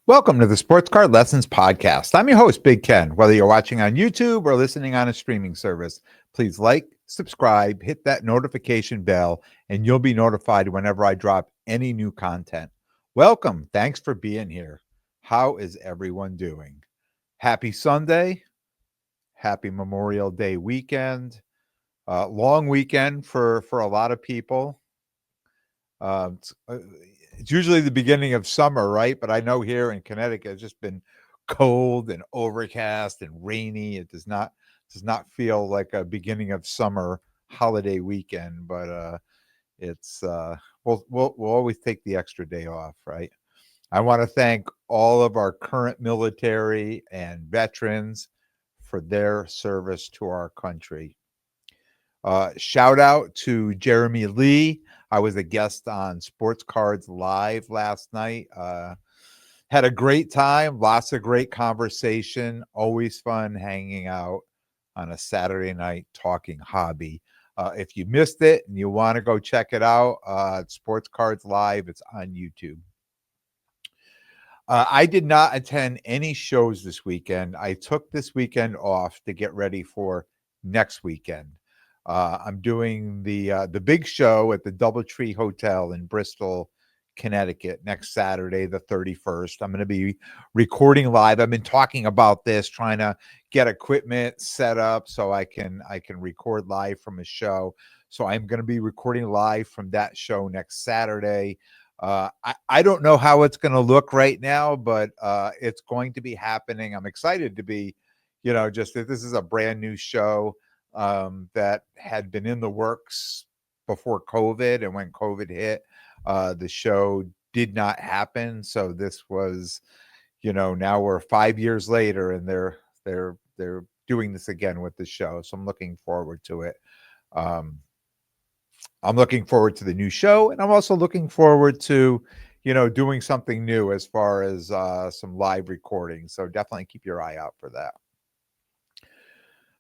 Welcome to the Sports Card Lessons Podcast. I'm your host, Big Ken. Whether you're watching on YouTube or listening on a streaming service, please like, subscribe, hit that notification bell, and you'll be notified whenever I drop any new content. Welcome. Thanks for being here. How is everyone doing? Happy Sunday. Happy Memorial Day weekend. Long weekend for a lot of people. It's usually the beginning of summer, right? But I know here in Connecticut, it's just been cold and overcast and rainy. It does not feel like a beginning of summer holiday weekend, but it's we'll always take the extra day off, right? I want to thank all of our current military and veterans for their service to our country. Shout out to Jeremy Lee. I was a guest on Sports Cards Live last night. Had a great time, lots of great conversation. Always fun hanging out on a Saturday night talking hobby. If you missed it and you want to go check it out, Sports Cards Live, it's on YouTube. I did not attend any shows this weekend. I took this weekend off to get ready for next weekend. I'm doing the big show at the DoubleTree Hotel in Bristol, Connecticut next Saturday, the 31st. I'm going to be recording live. I've been talking about this, trying to get equipment set up so I can record live from a show. So I'm going to be recording live from that show next Saturday. I don't know how it's going to look right now, but it's going to be happening. I'm excited to be, just that this is a brand new show that had been in the works before COVID. And when COVID hit, the show did not happen. So this was, now we're 5 years later and they're doing this again with the show. So I'm looking forward to it. I'm looking forward to the new show, and I'm also looking forward to, doing something new as far as some live recording. So definitely keep your eye out for that.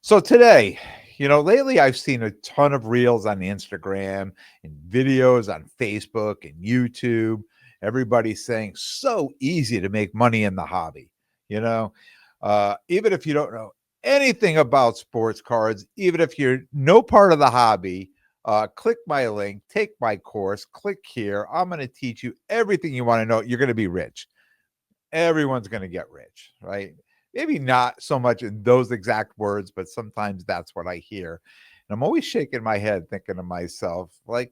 So today, lately I've seen a ton of reels on Instagram and videos on Facebook and YouTube. Everybody's saying so easy to make money in the hobby. Even if you don't know anything about sports cards, even if you're no part of the hobby, click my link, take my course, click here. I'm going to teach you everything you want to know. You're going to be rich. Everyone's going to get rich, right? Maybe not so much in those exact words, but sometimes that's what I hear. And I'm always shaking my head thinking to myself, like,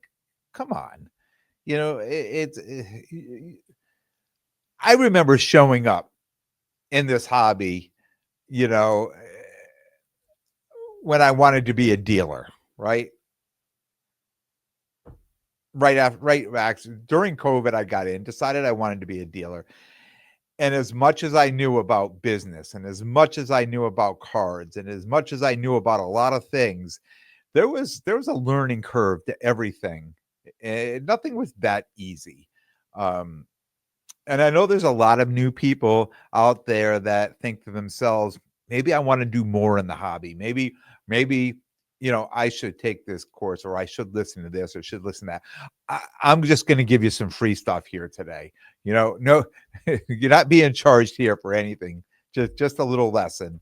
come on. I remember showing up in this hobby, when I wanted to be a dealer, right? Actually, during COVID, I got in, decided I wanted to be a dealer. And as much as I knew about business and as much as I knew about cards and as much as I knew about a lot of things, there was a learning curve to everything. And nothing was that easy. And I know there's a lot of new people out there that think to themselves, maybe I want to do more in the hobby. Maybe, I should take this course, or I should listen to this, or should listen to that. I'm just going to give you some free stuff here today. No, you're not being charged here for anything. Just a little lesson.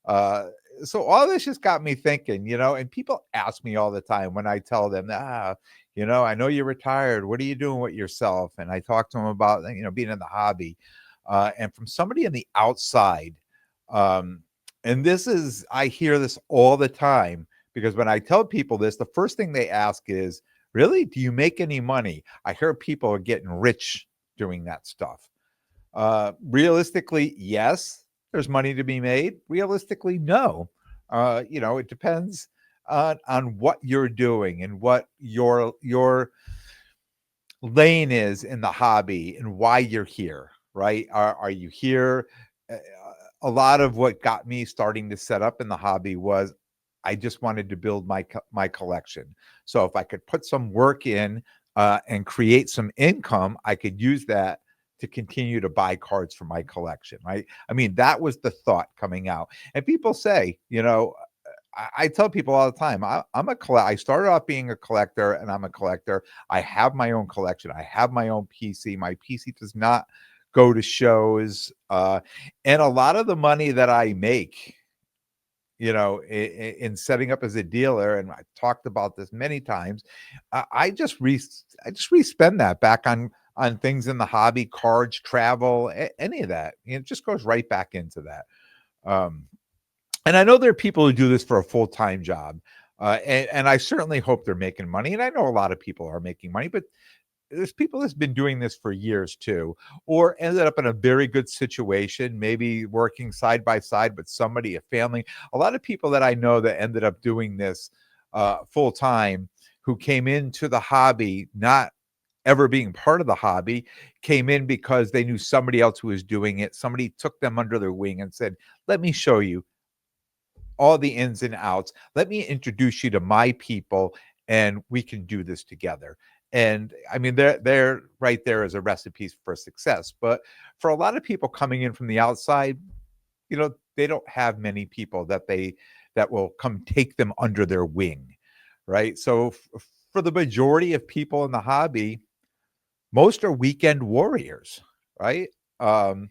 So all this just got me thinking, and people ask me all the time when I tell them, I know you're retired. What are you doing with yourself? And I talk to them about, being in the hobby. And from somebody on the outside, and I hear this all the time, because when I tell people this, the first thing they ask is, really, do you make any money? I hear people are getting rich doing that stuff. Realistically, yes, there's money to be made. Realistically, no. It depends on what you're doing and what your lane is in the hobby and why you're here, right? Are you here? A lot of what got me starting to set up in the hobby was I just wanted to build my collection. So if I could put some work in and create some income, I could use that to continue to buy cards for my collection, right? I mean, that was the thought coming out. And people say, I tell people all the time, I started off being a collector, and I'm a collector. I have my own collection. I have my own PC. My PC does not go to shows, and a lot of the money that I make, in setting up as a dealer, and I've talked about this many times, I just re-spend that back on things in the hobby, cards, travel, any of that. It just goes right back into that. Um, and I know there are people who do this for a full-time job, and I certainly hope they're making money. And I know a lot of people are making money, but there's people that's been doing this for years too, or ended up in a very good situation, maybe working side by side with somebody, a family. A lot of people that I know that ended up doing this full time, who came into the hobby not ever being part of the hobby, came in because they knew somebody else who was doing it. Somebody took them under their wing and said, "Let me show you all the ins and outs. Let me introduce you to my people, and we can do this together." And I mean, they're right there as a recipe for success. But for a lot of people coming in from the outside, they don't have many people that will come take them under their wing, right? So for the majority of people in the hobby, most are weekend warriors, right? Um,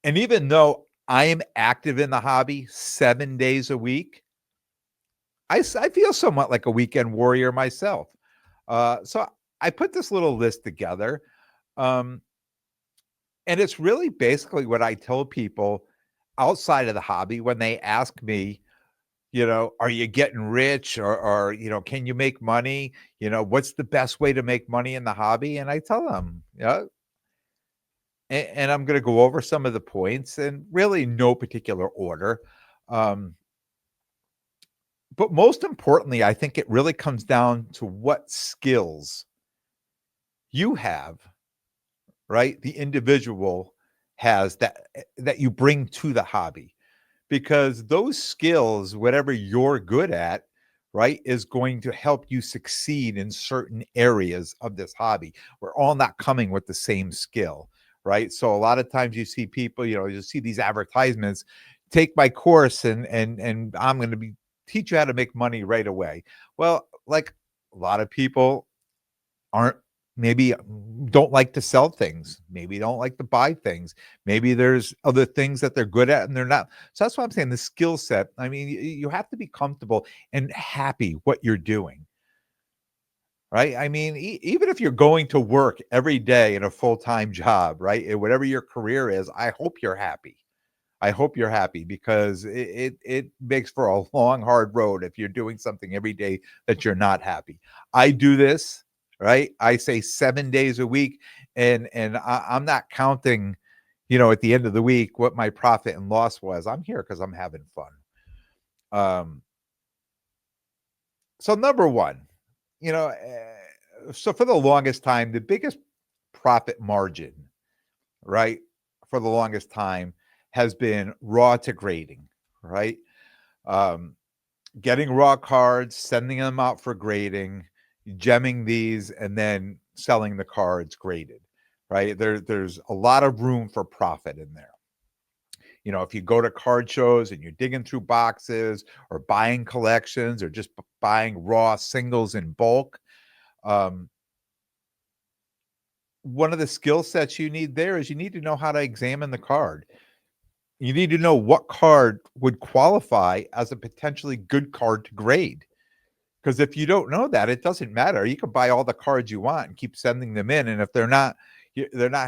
and even though I am active in the hobby 7 days a week, I feel somewhat like a weekend warrior myself. So I put this little list together, um, and it's really basically what I tell people outside of the hobby when they ask me, "Are you getting rich, or can you make money? What's the best way to make money in the hobby?" And I tell them, and I'm going to go over some of the points, and really no particular order. Um, but most importantly, I think it really comes down to what skills you have, right? The individual has that you bring to the hobby, because those skills, whatever you're good at, right, is going to help you succeed in certain areas of this hobby. We're all not coming with the same skill, right? So a lot of times you see people, you see these advertisements, take my course, and I'm going to be teach you how to make money right away. Well, like, a lot of people aren't maybe don't like to sell things, maybe don't like to buy things, maybe there's other things that they're good at and they're not. So that's why I'm saying the skill set. I mean, you have to be comfortable and happy what you're doing, right? I mean, even if you're going to work every day in a full-time job, right, and whatever your career is, I hope you're happy. I hope you're happy, because it makes for a long, hard road if you're doing something every day that you're not happy. I do this, right? I say 7 days a week, and I'm not counting, at the end of the week what my profit and loss was. I'm here because I'm having fun. Um, so number one, so for the longest time, the biggest profit margin, right, for the longest time has been raw to grading, right? Um, Getting raw cards, sending them out for grading, gemming these, and then selling the cards graded, right? There's a lot of room for profit in there. If you go to card shows and you're digging through boxes, or buying collections, or just buying raw singles in bulk, um, one of the skill sets you need there is you need to know how to examine the card. You need to know what card would qualify as a potentially good card to grade. Because if you don't know that, it doesn't matter. You can buy all the cards you want and keep sending them in, and if they're not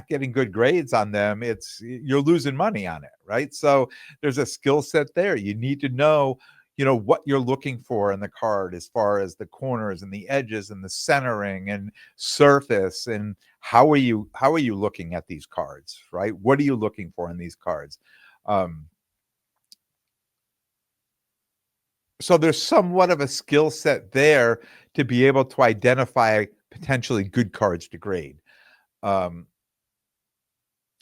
getting good grades on them, you're losing money on it, right? So there's a skill set there. You need to know, what you're looking for in the card, as far as the corners and the edges and the centering and surface, and how are you looking at these cards, right? What are you looking for in these cards? Um, so there's somewhat of a skill set there to be able to identify potentially good cards to grade. Um,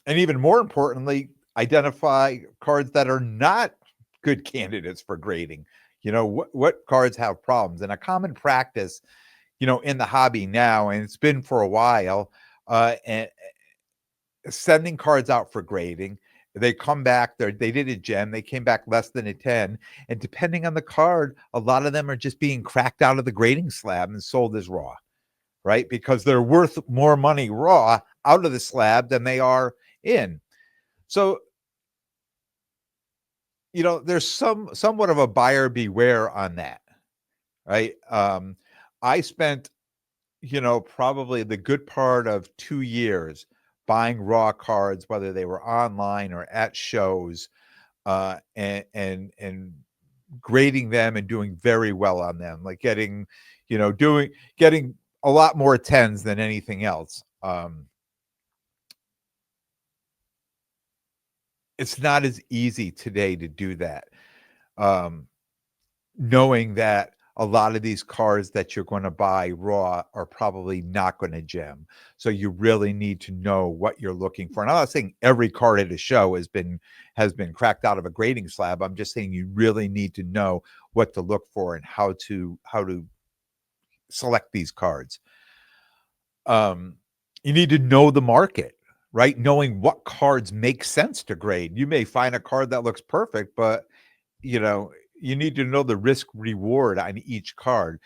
and even more importantly, identify cards that are not good candidates for grading. What cards have problems. And a common practice, in the hobby now, and it's been for a while, and sending cards out for grading. They come back, they did a gem, they came back less than a 10. And depending on the card, a lot of them are just being cracked out of the grading slab and sold as raw, right? Because they're worth more money raw out of the slab than they are in. So, there's somewhat of a buyer beware on that, right? I spent, probably the good part of 2 years buying raw cards, whether they were online or at shows, and grading them and doing very well on them, like getting a lot more tens than anything else. It's not as easy today to do that. Um, Knowing that a lot of these cards that you're going to buy raw are probably not going to gem. So you really need to know what you're looking for. And I'm not saying every card at a show has been cracked out of a grading slab. I'm just saying you really need to know what to look for and how to select these cards. Um, you need to know the market, right? Knowing what cards make sense to grade. You may find a card that looks perfect, but you know, you need to know the risk reward on each card.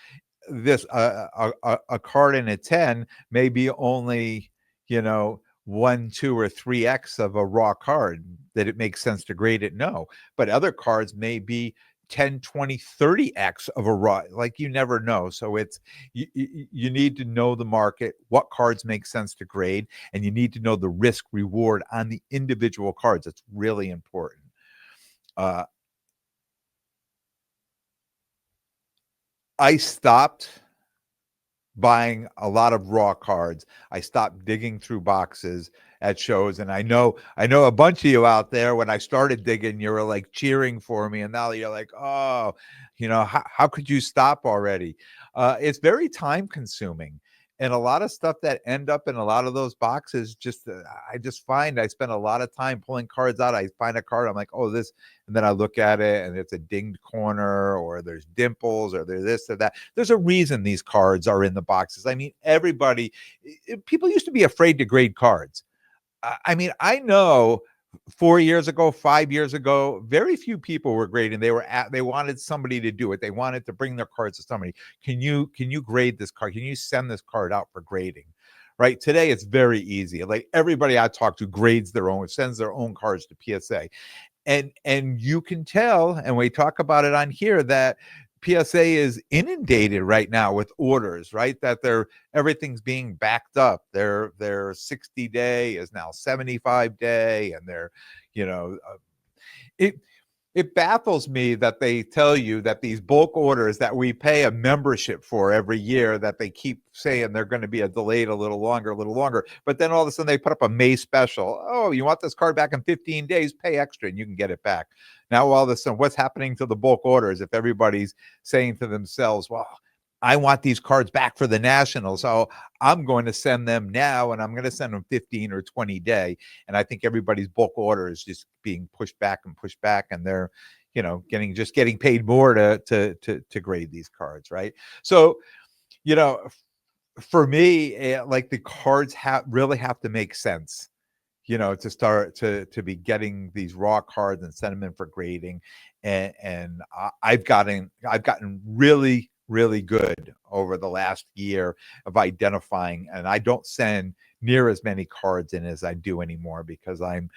This a card in a 10 may be only, 1, 2, or 3x of a raw card that it makes sense to grade it. No, but other cards may be 10, 20, 30x of a raw, like you never know. So you need to know the market, what cards make sense to grade, and you need to know the risk reward on the individual cards. It's really important. Uh, I stopped buying a lot of raw cards. I stopped digging through boxes at shows, and I know a bunch of you out there, when I started digging, you were like cheering for me, and now you're like, oh, how could you stop already? It's very time consuming. And a lot of stuff that end up in a lot of those boxes, I just find I spend a lot of time pulling cards out. I find a card, I'm like, oh, this, and then I look at it and it's a dinged corner, or there's dimples, or there's this or that. There's a reason these cards are in the boxes. I mean, people used to be afraid to grade cards. I mean, I know 4 years ago, 5 years ago, very few people were grading. They wanted somebody to do it. They wanted to bring their cards to somebody. Can you grade this card? Can you send this card out for grading? Right. Today it's very easy. Like, everybody I talk to grades their own, sends their own cards to PSA. And you can tell, and we talk about it on here, that PSA is inundated right now with orders, right? That everything's being backed up. Their 60-day is now 75-day, and it it baffles me that they tell you that these bulk orders that we pay a membership for every year, that they keep saying they're going to be delayed a little longer, a little longer. But then all of a sudden they put up a May special. Oh, you want this card back in 15 days? Pay extra and you can get it back. Now, all of a sudden, what's happening to the bulk orders if everybody's saying to themselves, well, I want these cards back for the Nationals, so I'm going to send them now, and I'm going to send them 15 or 20 day. And I think everybody's bulk order is just being pushed back, and they're, getting paid more to grade these cards, right? So, you know, for me, like, the cards really have to make sense, to start to be getting these raw cards and send them in for grading. And I've gotten really, really good over the last year of identifying, and I don't send near as many cards in as I do anymore, because I've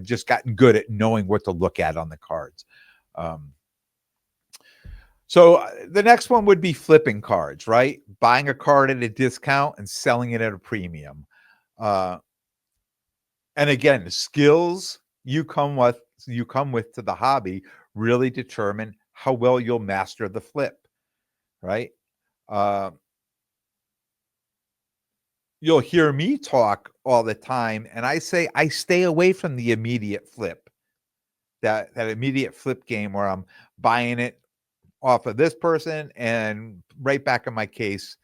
just gotten good at knowing what to look at on the cards. Um, so the next one would be flipping cards, right? Buying a card at a discount and selling it at a premium. Uh, and again, the skills you come with to the hobby really determine how well you'll master the flip, right? Uh, you'll hear me talk all the time, and I say I stay away from the immediate flip, that immediate flip game where I'm buying it off of this person and right back in my case.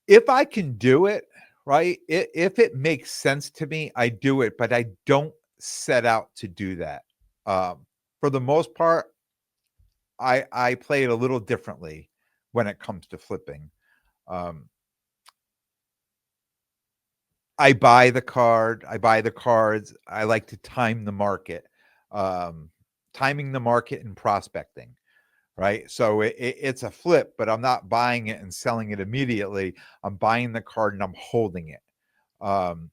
If I can do it, right? If it makes sense to me, I do it, but I don't set out to do that. For the most part, I play it a little differently when it comes to flipping. Um, I buy the cards. I like to time the market, um, timing the market and prospecting, right? So it's a flip, but I'm not buying it and selling it immediately. I'm buying the card and I'm holding it. Um,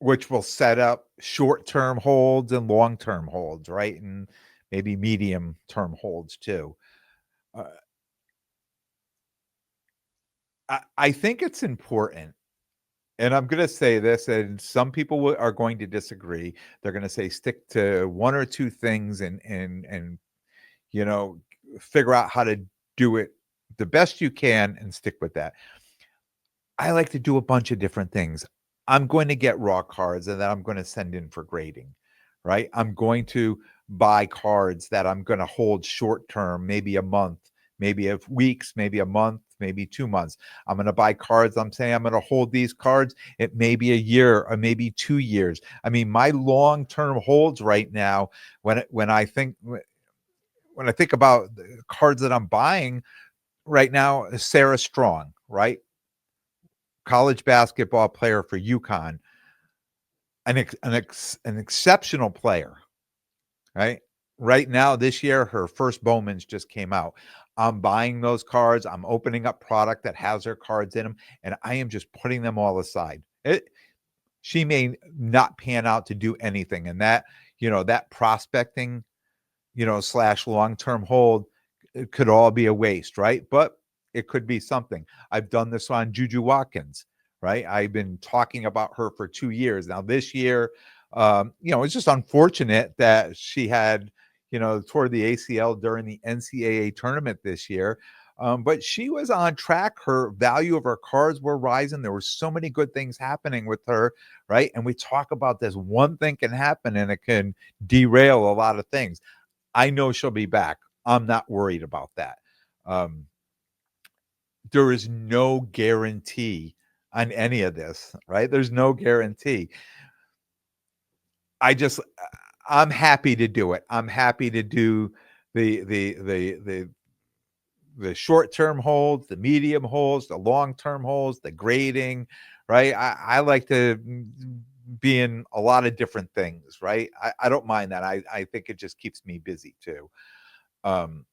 which will set up short-term holds and long-term holds, right? And maybe medium-term holds too. Uh, I think it's important, and I'm gonna say this, and some people are going to disagree. They're gonna say stick to one or two things and you know, figure out how to do it the best you can and stick with that. I like to do a bunch of different things. I'm going to get raw cards and then I'm going to send in for grading, right? I'm going to buy cards that I'm going to hold short term, maybe a month, maybe a weeks, maybe a month, maybe 2 months. I'm going to buy cards. I'm saying I'm going to hold these cards. It may be a year or maybe 2 years. I mean, my long term holds right now, when I think about the cards that I'm buying right now, Sarah Strong, right? College basketball player for UConn, an exceptional player, right? Right now, this year, her first Bowman's just came out. I'm buying those cards. I'm opening up product that has her cards in them, and I am just putting them all aside. She may not pan out to do anything, and that prospecting, slash long-term hold, it could all be a waste, right? But it could be something. I've done this on Juju Watkins, right? I've been talking about her for 2 years. Now, this year, it's just unfortunate that she had, toward the ACL during the NCAA tournament this year. But she was on track. Her value of her cards were rising. There were so many good things happening with her, right? And we talk about this one thing can happen and it can derail a lot of things. I know she'll be back. I'm not worried about that. Um, there is no guarantee on any of this, right? There's no guarantee. I just I'm happy to do it. I'm happy to do the the the the the short-term holds, the medium holds, the long-term holds, the grading, right? I like to be in a lot of different things, right? I don't mind that. I think it just keeps me busy too. Um,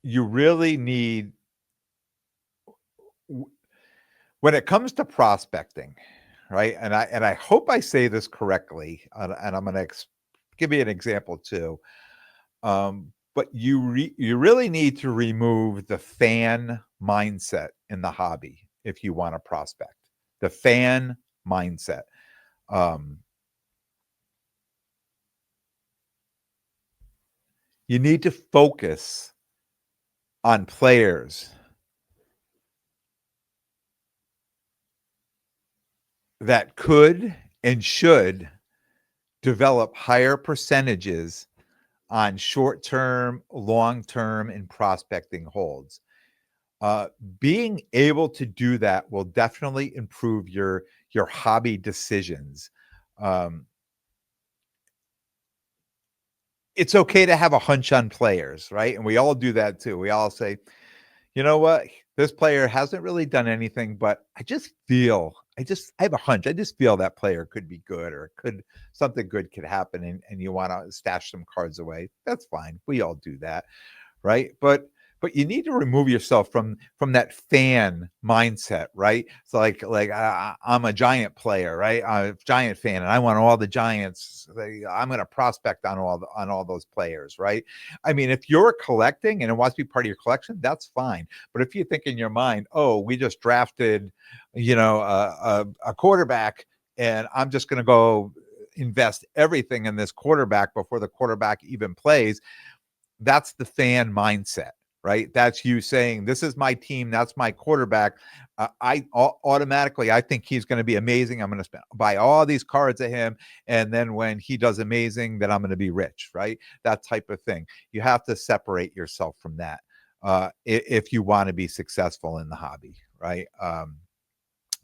you really need when it comes to prospecting, right? And I hope I say this correctly, and I'm going to give you an example too. But you really need to remove the fan mindset in the hobby if you want to prospect. The fan mindset. Um, you need to focus on players that could and should develop higher percentages on short term, long term, and prospecting holds. Uh, being able to do that will definitely improve your hobby decisions. Um, it's okay to have a hunch on players, right? And we all do that too. We all say, you know what? This player hasn't really done anything, but I have a hunch. I just feel that player could be good or could something good could happen and you want to stash some cards away. That's fine. We all do that, right? But you need to remove yourself from that fan mindset, right? So I'm a Giant player, right? I'm a Giant fan, and I want all the Giants. I'm going to prospect on all those players, right? I mean, if you're collecting and it wants to be part of your collection, that's fine. But if you think in your mind, oh, we just drafted, a quarterback, and I'm just going to go invest everything in this quarterback before the quarterback even plays, that's the fan mindset, right? That's you saying, "This is my team. That's my quarterback. Automatically, I think he's going to be amazing. I'm going to buy all these cards of him, and then when he does amazing, then I'm going to be rich." Right? That type of thing. You have to separate yourself from that if you want to be successful in the hobby, right?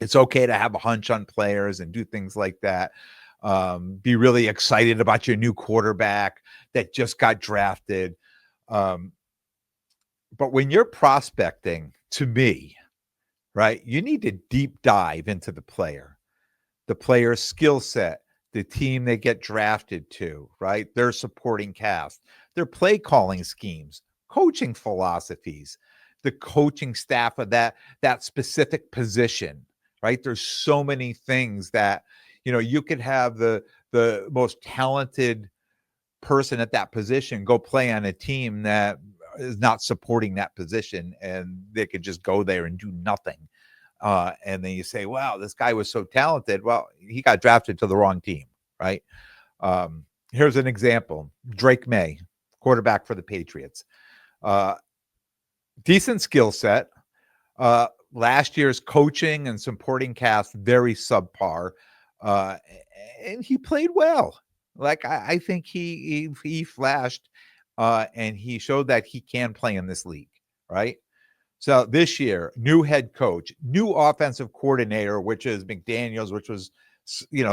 It's okay to have a hunch on players and do things like that. Be really excited about your new quarterback that just got drafted. Um, but when you're prospecting, to me, right, you need to deep dive into the player's skill set, the team they get drafted to, right, their supporting cast, their play calling schemes, coaching philosophies. the coaching staff of that specific position, right? There's so many things that, you could have the most talented person at that position go play on a team that is not supporting that position, and they could just go there and do nothing. And then you say, wow, this guy was so talented. Well, he got drafted to the wrong team, right? Here's an example. Drake May, quarterback for the Patriots. Decent skill set. Last year's coaching and supporting cast, very subpar. And he played well. Like, I think he flashed, and he showed that he can play in this league, right? So this year, new head coach, new offensive coordinator, which is McDaniels, which was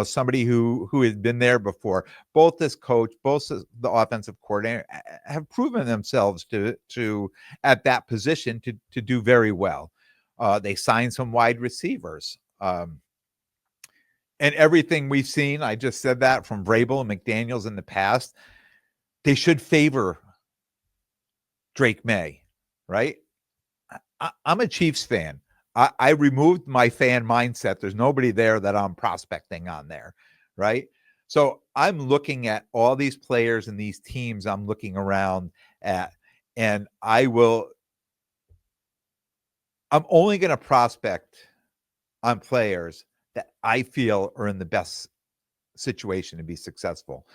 somebody who had been there before. Both this coach, both the offensive coordinator have proven themselves to at that position to do very well. They signed some wide receivers. And everything we've seen, I just said that, from Vrabel and McDaniels in the past, they should favor Drake May, right? I'm a Chiefs fan. I removed my fan mindset. There's nobody there that I'm prospecting on there, right? So I'm looking at all these players and these teams I'm looking around at, and I'm only going to prospect on players that I feel are in the best situation to be successful.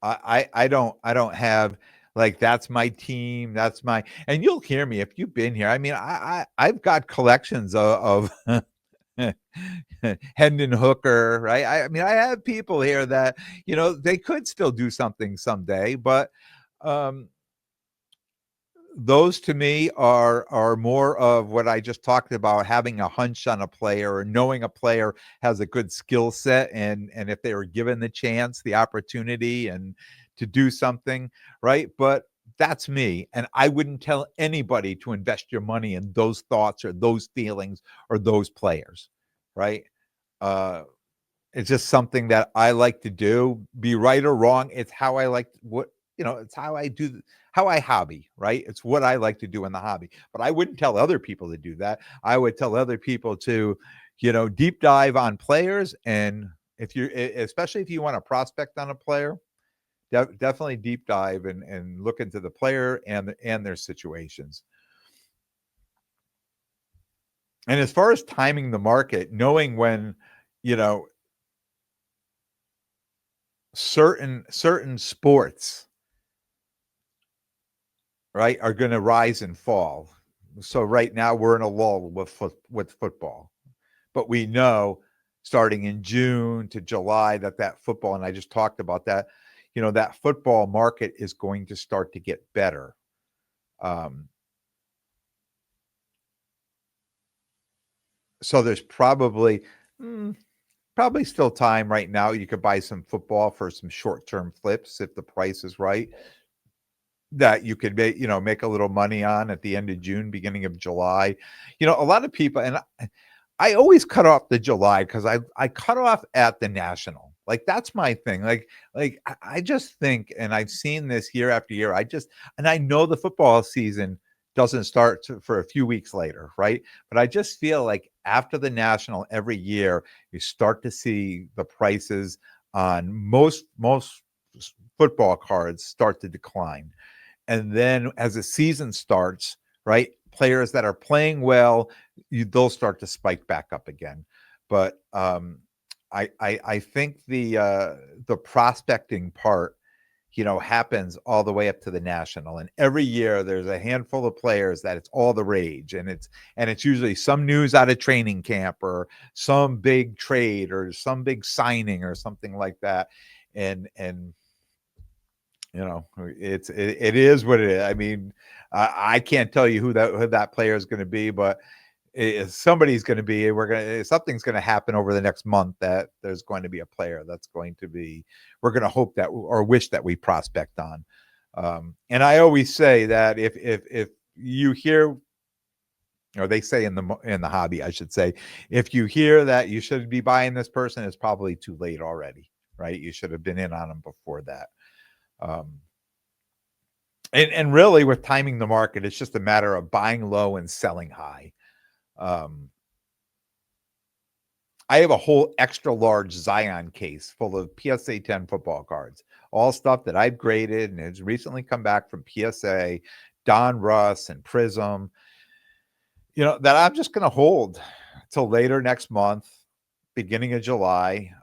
I don't have, like, that's my team, that's my, and you'll hear me if you've been here. I mean, I've got collections of Hendon Hooker, right? I mean, I have people here that, they could still do something someday, but those to me are more of what I just talked about, having a hunch on a player or knowing a player has a good skill set, and if they were given the chance, the opportunity, and to do something, right? But that's me, and I wouldn't tell anybody to invest your money in those thoughts or those feelings or those players, right? uh it's just something that I like to do. Be right or wrong, it's how I like what, it's how I do, how I hobby, right? It's what I like to do in the hobby. But I wouldn't tell other people to do that. I would tell other people to, deep dive on players. And if you're, especially if you want to prospect on a player, definitely deep dive and look into the player and their situations. And as far as timing the market, knowing when, you know, certain sports, right, are going to rise and fall. So right now we're in a lull with football, but we know starting in June to July that football, and I just talked about that, that football market is going to start to get better. So there's probably still time right now. You could buy some football for some short-term flips if the price is right, that you could make a little money on at the end of June, beginning of July. A lot of people, and I always cut off the July because I cut off at the national. Like, that's my thing. I just think, and I've seen this year after year. And I know the football season doesn't start for a few weeks later, right? But I just feel like after the national every year, you start to see the prices on most football cards start to decline. And then as the season starts, right, players that are playing well, they'll start to spike back up again. But I think the prospecting part, happens all the way up to the national. And every year there's a handful of players that it's all the rage, and it's usually some news out of training camp or some big trade or some big signing or something like that. And it is what it is. I mean, I can't tell you who that player is going to be, but somebody's going to be. Something's going to happen over the next month that there's going to be a player that's going to be. We're going to hope that or wish that we prospect on. And I always say that if you hear, or they say in the hobby, I should say, if you hear that you should be buying this person, it's probably too late already, right? You should have been in on them before that. And really with timing the market, it's just a matter of buying low and selling high. Um, I have a whole extra large Zion case full of PSA 10 football cards, all stuff that I've graded and has recently come back from PSA, Don Russ and Prism, that I'm just going to hold till later next month, beginning of July.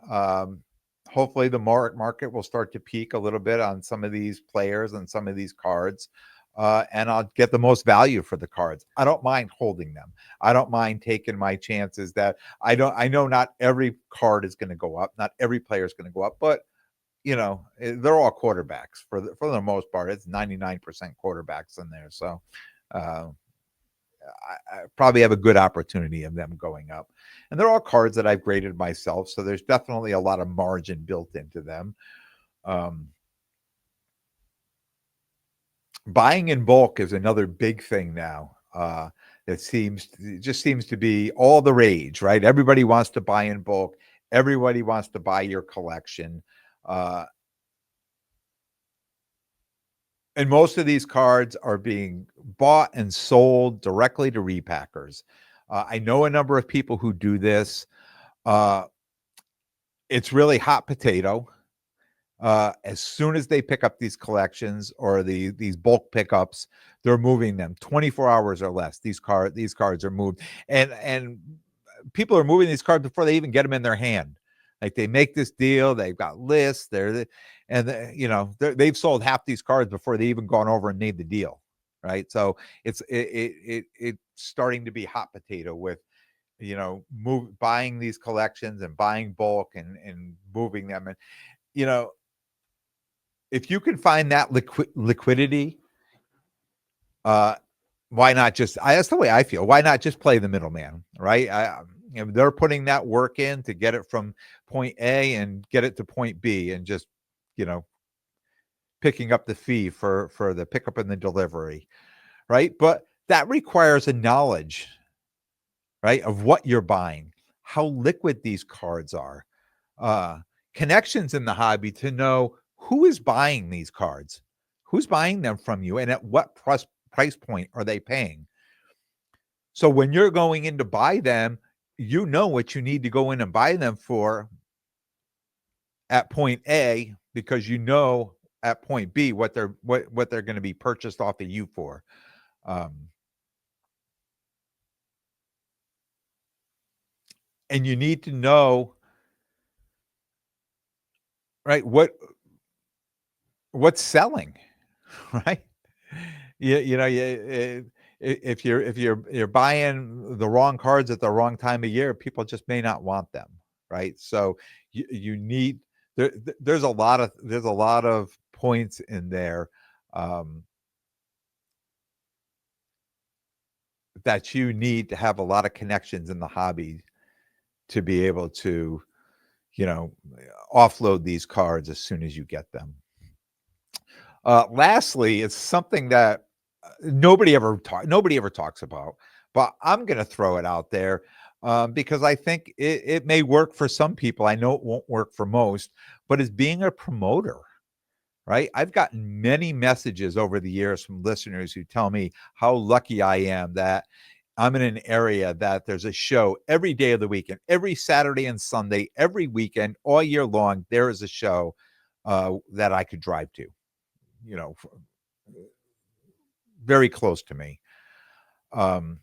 Hopefully the market will start to peak a little bit on some of these players and some of these cards. And I'll get the most value for the cards. I don't mind holding them. I don't mind taking my chances that I know not every card is going to go up. Not every player is going to go up, but they're all quarterbacks for the most part. It's 99% quarterbacks in there. So, uh, I probably have a good opportunity of them going up. And they're all cards that I've graded myself, so there's definitely a lot of margin built into them. Um, Buying in bulk is another big thing now. It just seems to be all the rage, right? Everybody wants to buy in bulk. Everybody wants to buy your collection. Uh, and most of these cards are being bought and sold directly to repackers. I know a number of people who do this. Uh, it's really hot potato. As soon as they pick up these collections or these bulk pickups, they're moving them 24 hours or less. These cards are moved, and people are moving these cards before they even get them in their hand. Like they make this deal, they've got lists, they've sold half these cards before they even gone over and made the deal, right? So it's starting to be hot potato with buying these collections and buying bulk and moving them. And you know if you can find that liquidity, uh, why not just? That's the way I feel. Why not just play the middleman, right? They're putting that work in to get it from point A and get it to point B, and just you know picking up the fee for the pickup and the delivery, right? But that requires a knowledge, right, of what you're buying, how liquid these cards are, uh, connections in the hobby to know who is buying these cards, who's buying them from you, and at what price point are they paying. So when you're going in to buy them, you know what you need to go in and buy them for at point A, because you know at point B what they're going to be purchased off of you for. Um, and you need to know, right, what's selling, right? If you're buying the wrong cards at the wrong time of year, people just may not want them, right? So you need there's a lot of points in there, um, that you need to have a lot of connections in the hobby to be able to you know offload these cards as soon as you get them. Lastly, it's something that nobody ever talks about, but I'm going to throw it out there, because I think it may work for some people. I know it won't work for most, but as being a promoter, right? I've gotten many messages over the years from listeners who tell me how lucky I am that I'm in an area that there's a show every day of the weekend, every Saturday and Sunday, every weekend, all year long. There is a show that I could drive to, you know, very close to me. Um,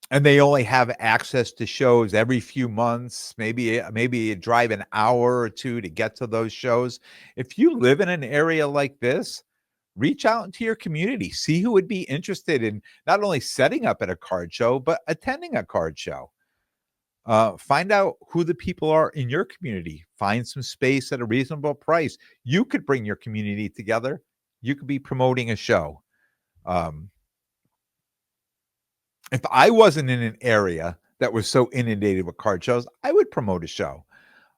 and they only have access to shows every few months, maybe you drive an hour or two to get to those shows. If you live in an area like this, reach out into your community, see who would be interested in not only setting up at a card show but attending a card show. Find out who the people are in your community, find some space at a reasonable price. You could bring your community together, you could be promoting a show. um, if I wasn't in an area that was so inundated with card shows, I would promote a show.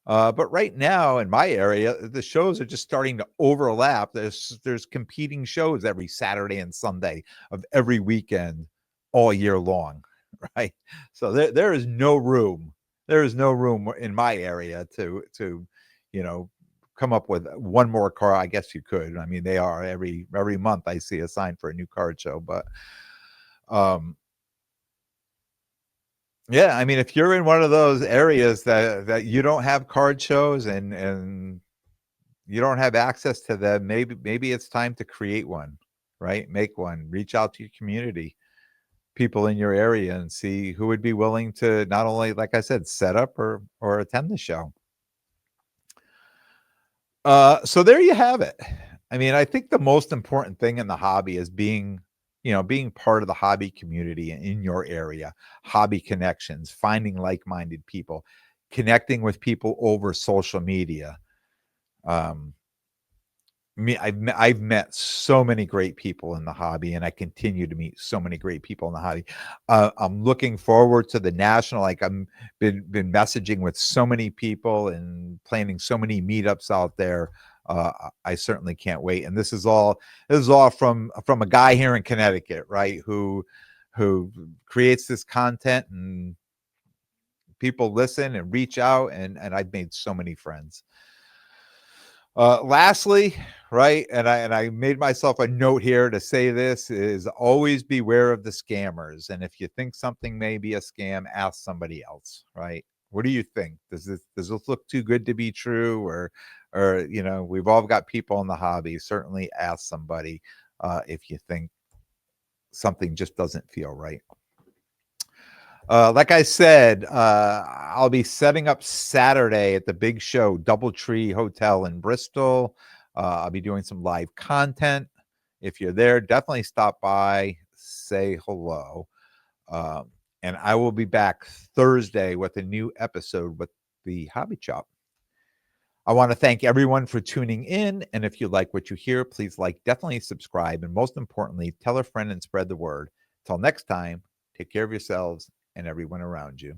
But right now in my area, the shows are just starting to overlap. There's competing shows every Saturday and Sunday of every weekend all year long, right? So there is no room. There is no room in my area to you know come up with one more card. I guess you could. I mean, they are every month I see a sign for a new card show, but um yeah, I mean, if you're in one of those areas that you don't have card shows and you don't have access to them, maybe it's time to create one, right? Make one. Reach out to your community, people in your area, and see who would be willing to not only, like I said, set up or attend the show. So there you have it. I mean, I think the most important thing in the hobby is being part of the hobby community in your area, hobby connections, finding like-minded people, connecting with people over social media. Um, I've met so many great people in the hobby, and I continue to meet so many great people in the hobby. I'm looking forward to the national. Like I'm been messaging with so many people and planning so many meetups out there. I certainly can't wait. And this is all from a guy here in Connecticut, right? Who creates this content, and people listen and reach out, and I've made so many friends. Lastly, right, and I made myself a note here to say this is always beware of the scammers. And if you think something may be a scam, ask somebody else, right? What do you think? Does this look too good to be true? Or we've all got people in the hobby. Certainly ask somebody if you think something just doesn't feel right. Like I said, I'll be setting up Saturday at the Big Show Doubletree Hotel in Bristol. I'll be doing some live content. If you're there, definitely stop by, say hello. Um, and I will be back Thursday with a new episode with the Hobby Chop. I want to thank everyone for tuning in. And if you like what you hear, please definitely subscribe. And most importantly, tell a friend and spread the word. Till next time, take care of yourselves and everyone around you.